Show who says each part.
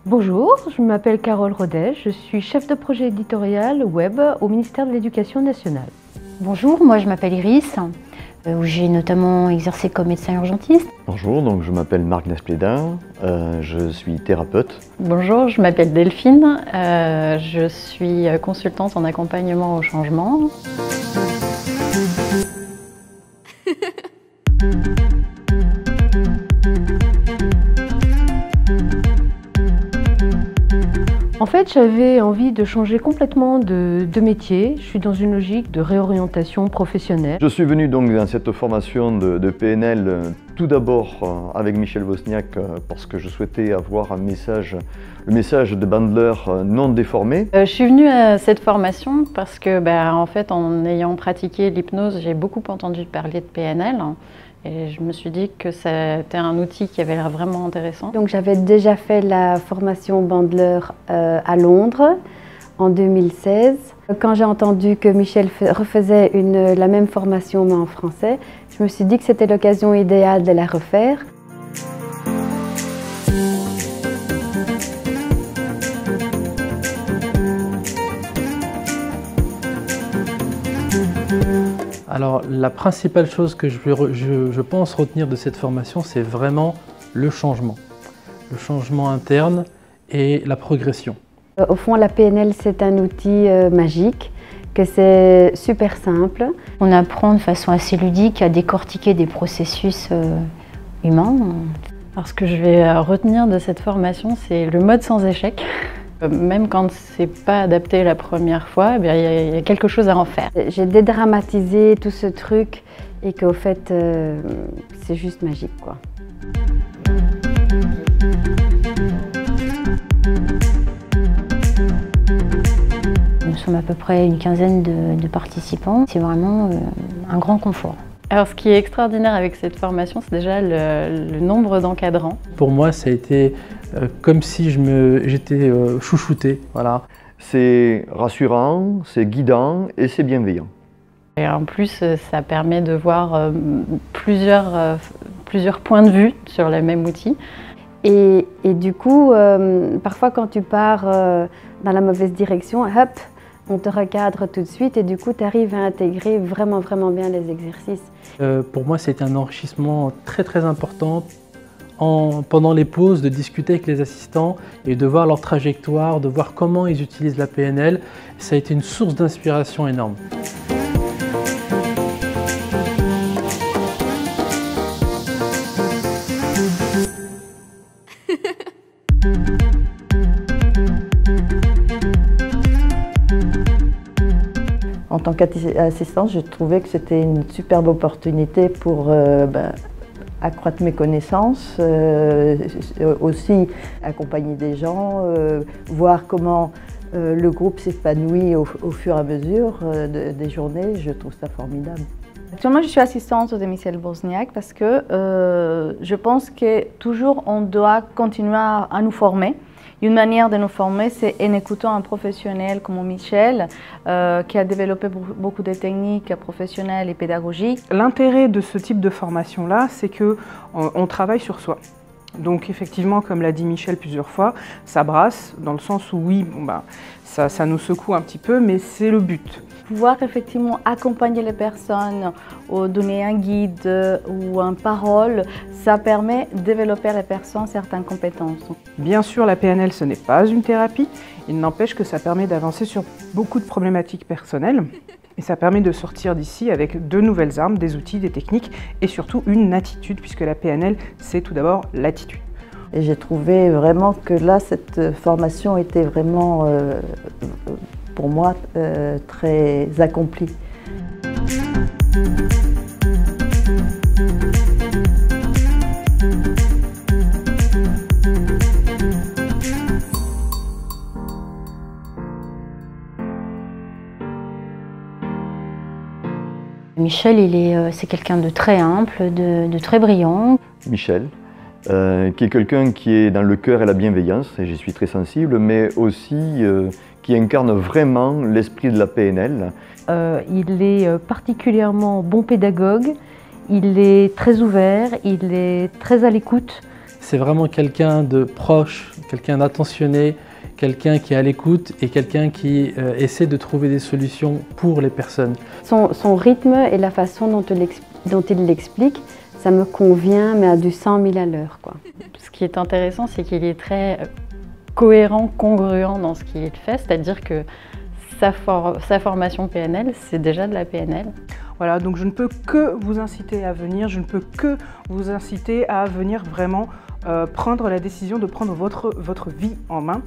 Speaker 1: Bonjour, je m'appelle Carole Rodet, je suis chef de projet éditorial web au ministère de l'Éducation nationale.
Speaker 2: Bonjour, moi je m'appelle Iris, où j'ai notamment exercé comme médecin urgentiste.
Speaker 3: Bonjour, donc je m'appelle Marc Nesplédin, je suis thérapeute.
Speaker 4: Bonjour, je m'appelle Delphine, je suis consultante en accompagnement au changement.
Speaker 1: En fait, j'avais envie de changer complètement de métier. Je suis dans une logique de réorientation professionnelle.
Speaker 3: Je suis venu donc dans cette formation de PNL tout d'abord avec Michel Wozniak parce que je souhaitais avoir le message de Bandler non déformé.
Speaker 4: Je suis venue à cette formation parce que en fait, en ayant pratiqué l'hypnose, j'ai beaucoup entendu parler de PNL. Et je me suis dit que c'était un outil qui avait l'air vraiment intéressant.
Speaker 2: Donc j'avais déjà fait la formation Bandler à Londres en 2016. Quand j'ai entendu que Michel refaisait la même formation mais en français, je me suis dit que c'était l'occasion idéale de la refaire.
Speaker 5: Alors la principale chose que je pense retenir de cette formation, c'est vraiment le changement interne et la progression.
Speaker 2: Au fond, la PNL, c'est un outil magique, que c'est super simple. On apprend de façon assez ludique à décortiquer des processus humains.
Speaker 4: Alors ce que je vais retenir de cette formation, c'est le mode sans échec. Même quand c'est pas adapté la première fois, il y a quelque chose à en faire.
Speaker 2: J'ai dédramatisé tout ce truc et qu'au fait, c'est juste magique, quoi. Nous sommes à peu près une quinzaine de participants. C'est vraiment un grand confort.
Speaker 4: Alors ce qui est extraordinaire avec cette formation, c'est déjà le nombre d'encadrants.
Speaker 5: Pour moi, ça a été comme si j'étais chouchouté. Voilà.
Speaker 3: C'est rassurant, c'est guidant et c'est bienveillant.
Speaker 4: Et en plus, ça permet de voir plusieurs points de vue sur le même outil.
Speaker 2: Et du coup, parfois quand tu pars dans la mauvaise direction, hop, on te recadre tout de suite et du coup, tu arrives à intégrer vraiment bien les exercices.
Speaker 5: Pour moi, c'était un enrichissement très important pendant les pauses, de discuter avec les assistants et de voir leur trajectoire, de voir comment ils utilisent la PNL. Ça a été une source d'inspiration énorme.
Speaker 6: En tant qu'assistante, je trouvais que c'était une superbe opportunité pour accroître mes connaissances, aussi accompagner des gens, voir comment le groupe s'épanouit au fur et à mesure des journées. Je trouve ça formidable.
Speaker 7: Actuellement, je suis assistante de Michel Wozniak parce que je pense que toujours on doit continuer à nous former. Une manière de nous former, c'est en écoutant un professionnel comme Michel, qui a développé beaucoup de techniques professionnelles et pédagogiques. L'intérêt de ce type de formation-là, c'est qu'on travaille sur soi. Donc effectivement, comme l'a dit Michel plusieurs fois, ça brasse, dans le sens où oui, ça nous secoue un petit peu, mais c'est le but. Pouvoir effectivement accompagner les personnes, ou donner un guide ou une parole, ça permet de développer à la personne certaines compétences. Bien sûr, la PNL, ce n'est pas une thérapie, il n'empêche que ça permet d'avancer sur beaucoup de problématiques personnelles. Et ça permet de sortir d'ici avec de nouvelles armes, des outils, des techniques et surtout une attitude, puisque la PNL, c'est tout d'abord l'attitude.
Speaker 6: Et j'ai trouvé vraiment que là, cette formation était vraiment, pour moi, très accomplie.
Speaker 2: Michel, c'est quelqu'un de très humble, de très brillant.
Speaker 3: Michel, qui est quelqu'un qui est dans le cœur et la bienveillance, et j'y suis très sensible, mais aussi qui incarne vraiment l'esprit de la PNL.
Speaker 1: Il est particulièrement bon pédagogue, il est très ouvert, il est très à l'écoute.
Speaker 5: C'est vraiment quelqu'un de proche, quelqu'un d'attentionné, quelqu'un qui est à l'écoute et quelqu'un qui essaie de trouver des solutions pour les personnes.
Speaker 2: Son rythme et la façon dont il l'explique, ça me convient, mais à du 100 000 à l'heure, quoi.
Speaker 4: Ce qui est intéressant, c'est qu'il est très cohérent, congruent dans ce qu'il fait, c'est-à-dire que sa formation PNL, c'est déjà de la PNL.
Speaker 8: Voilà, donc je ne peux que vous inciter à venir, je ne peux que vous inciter à venir vraiment prendre la décision de prendre votre vie en main.